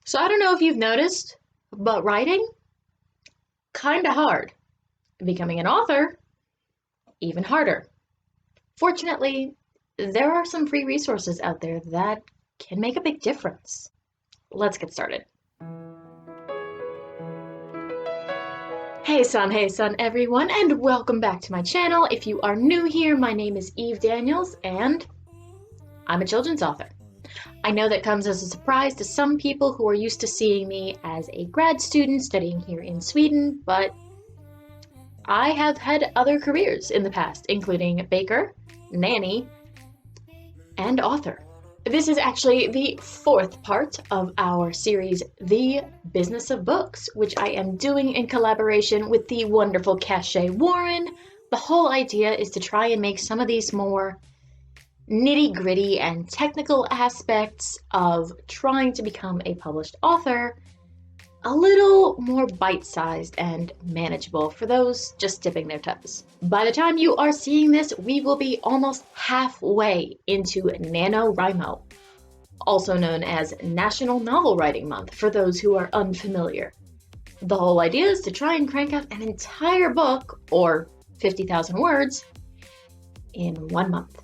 So I don't know if you've noticed, but writing, kinda hard. Becoming an author, even harder. Fortunately, there are some free resources out there that can make a big difference. Let's get started. Hey son, everyone, and welcome back to my channel. If you are new here, my name is Eve Daniels, and I'm a children's author. I know that comes as a surprise to some people who are used to seeing me as a grad student studying here in Sweden, but I have had other careers in the past, including baker, nanny, and author. This is actually the fourth part of our series, The Business of Books, which I am doing in collaboration with the wonderful Kashay Warren. The whole idea is to try and make some of these more nitty-gritty and technical aspects of trying to become a published author a little more bite-sized and manageable for those just dipping their toes. By the time you are seeing this, we will be almost halfway into NaNoWriMo, also known as National Novel Writing Month for those who are unfamiliar. The whole idea is to try and crank out an entire book, or 50,000 words, in 1 month.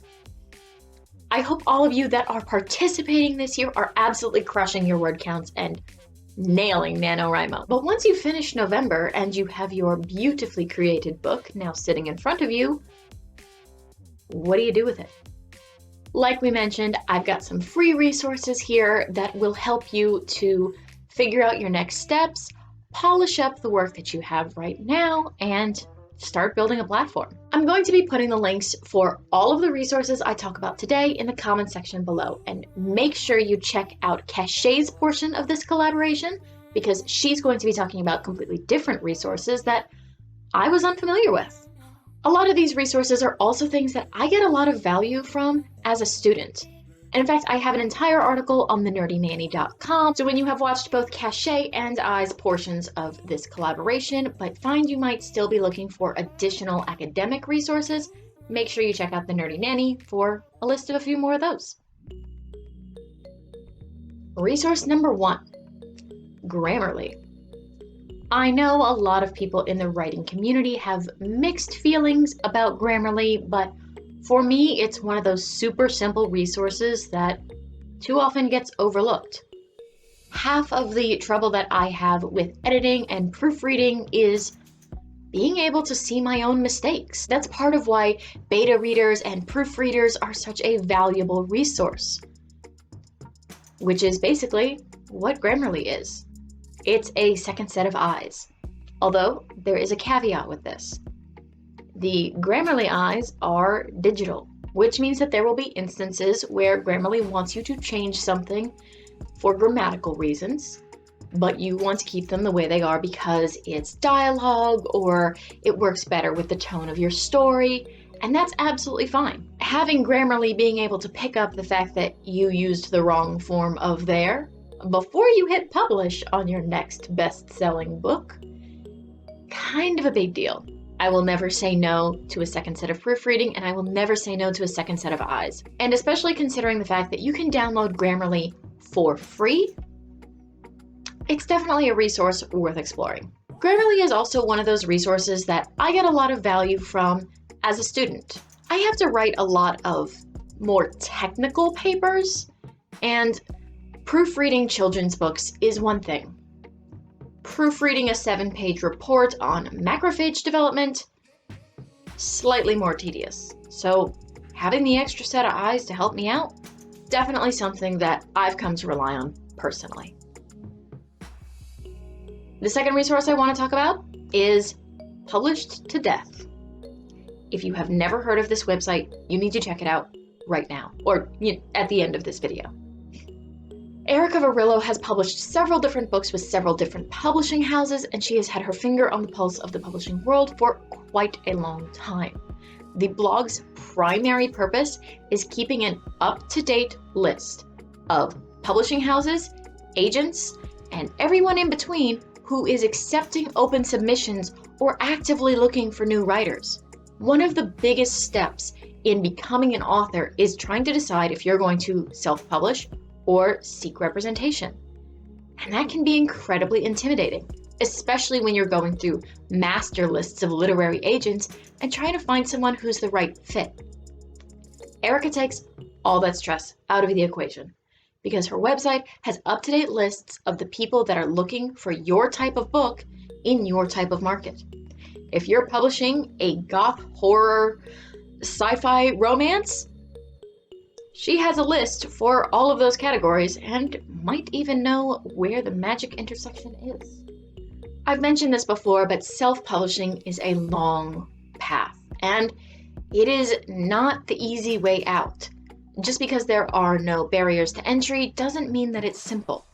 I hope all of you that are participating this year are absolutely crushing your word counts and nailing NaNoWriMo. But once you finish November and you have your beautifully created book now sitting in front of you, what do you do with it? Like we mentioned, I've got some free resources here that will help you to figure out your next steps, polish up the work that you have right now, and start building a platform. I'm going to be putting the links for all of the resources I talk about today in the comment section below, and make sure you check out Kashay's portion of this collaboration because she's going to be talking about completely different resources that I was unfamiliar with. A lot of these resources are also things that I get a lot of value from as a student. And in fact, I have an entire article on thenerdynanny.com. So when you have watched both Kashay and I's portions of this collaboration, but find you might still be looking for additional academic resources, make sure you check out The Nerdy Nanny for a list of a few more of those. Resource number 1, Grammarly. I know a lot of people in the writing community have mixed feelings about Grammarly, but for me, it's one of those super simple resources that too often gets overlooked. Half of the trouble that I have with editing and proofreading is being able to see my own mistakes. That's part of why beta readers and proofreaders are such a valuable resource, which is basically what Grammarly is. It's a second set of eyes. Although there is a caveat with this. The Grammarly eyes are digital, which means that there will be instances where Grammarly wants you to change something for grammatical reasons, but you want to keep them the way they are because it's dialogue or it works better with the tone of your story, and that's absolutely fine. Having Grammarly being able to pick up the fact that you used the wrong form of there before you hit publish on your next best-selling book, kind of a big deal. I will never say no to a second set of proofreading, and I will never say no to a second set of eyes. And especially considering the fact that you can download Grammarly for free, it's definitely a resource worth exploring. Grammarly is also one of those resources that I get a lot of value from as a student. I have to write a lot of more technical papers, and proofreading children's books is one thing. Proofreading a 7-page report on macrophage development, slightly more tedious. So having the extra set of eyes to help me out, definitely something that I've come to rely on personally. The second resource I want to talk about is Published to Death. If you have never heard of this website, you need to check it out right now, or at the end of this video. Erica Varillo has published several different books with several different publishing houses, and she has had her finger on the pulse of the publishing world for quite a long time. The blog's primary purpose is keeping an up-to-date list of publishing houses, agents, and everyone in between who is accepting open submissions or actively looking for new writers. One of the biggest steps in becoming an author is trying to decide if you're going to self-publish or seek representation. And that can be incredibly intimidating, especially when you're going through master lists of literary agents and trying to find someone who's the right fit. Erica takes all that stress out of the equation because her website has up-to-date lists of the people that are looking for your type of book in your type of market. If you're publishing a goth horror sci-fi romance, she has a list for all of those categories and might even know where the magic intersection is. I've mentioned this before, but self-publishing is a long path, and it is not the easy way out. Just because there are no barriers to entry doesn't mean that it's simple.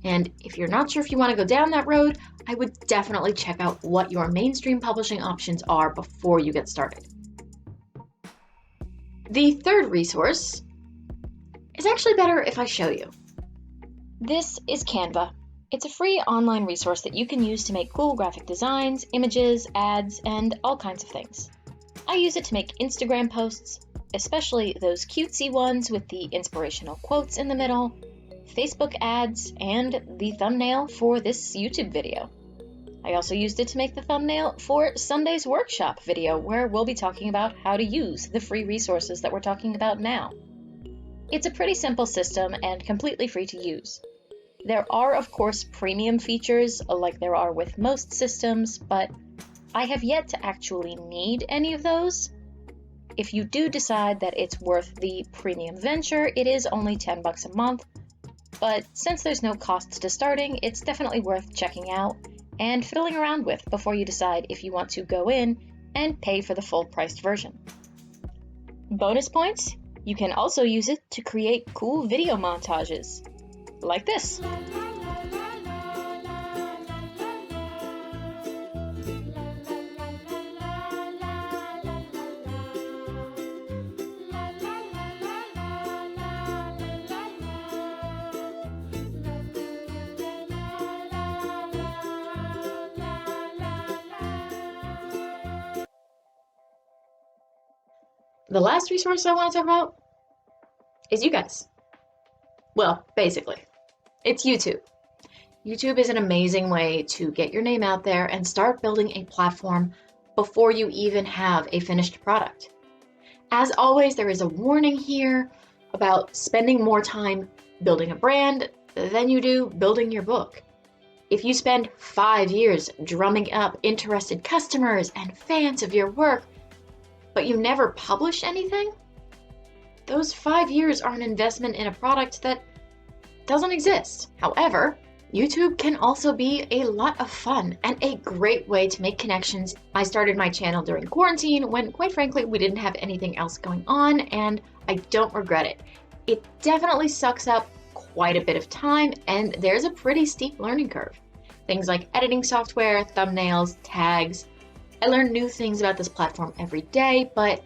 And if you're not sure if you want to go down that road, I would definitely check out what your mainstream publishing options are before you get started. The third resource is actually better if I show you. This is Canva. It's a free online resource that you can use to make cool graphic designs, images, ads, and all kinds of things. I use it to make Instagram posts, especially those cutesy ones with the inspirational quotes in the middle, Facebook ads, and the thumbnail for this YouTube video. I also used it to make the thumbnail for Sunday's workshop video, where we'll be talking about how to use the free resources that we're talking about now. It's a pretty simple system and completely free to use. There are, of course, premium features like there are with most systems, but I have yet to actually need any of those. If you do decide that it's worth the premium venture, it is only $10 a month, but since there's no cost to starting, it's definitely worth checking out and fiddling around with before you decide if you want to go in and pay for the full-priced version. Bonus points? You can also use it to create cool video montages, like this. The last resource I want to talk about is you guys. Well, basically, it's YouTube. YouTube is an amazing way to get your name out there and start building a platform before you even have a finished product. As always, there is a warning here about spending more time building a brand than you do building your book. If you spend 5 years drumming up interested customers and fans of your work, but you never publish anything, those 5 years are an investment in a product that doesn't exist. However, YouTube can also be a lot of fun and a great way to make connections. I started my channel during quarantine when, quite frankly, we didn't have anything else going on, and I don't regret it. It definitely sucks up quite a bit of time, and there's a pretty steep learning curve. Things like editing software, thumbnails, tags. I learn new things about this platform every day, but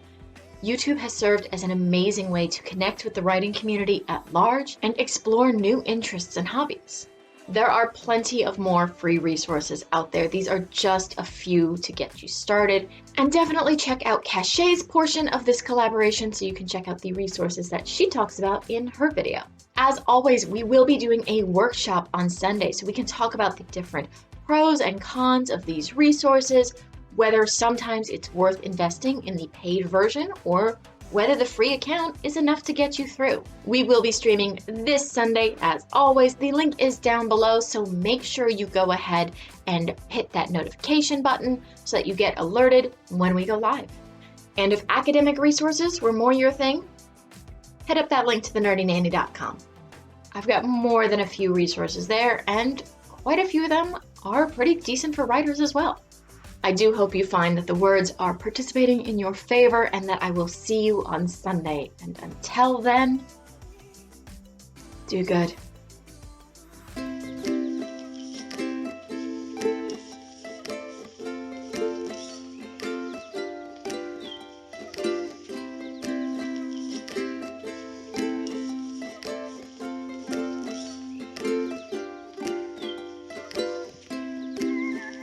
YouTube has served as an amazing way to connect with the writing community at large and explore new interests and hobbies. There are plenty of more free resources out there. These are just a few to get you started. And definitely check out Kashay's portion of this collaboration so you can check out the resources that she talks about in her video. As always, we will be doing a workshop on Sunday so we can talk about the different pros and cons of these resources, whether sometimes it's worth investing in the paid version or whether the free account is enough to get you through. We will be streaming this Sunday as always. The link is down below, so make sure you go ahead and hit that notification button so that you get alerted when we go live. And if academic resources were more your thing, head up that link to thenerdynanny.com. I've got more than a few resources there, and quite a few of them are pretty decent for writers as well. I do hope you find that the words are participating in your favor and that I will see you on Sunday. And until then, do good.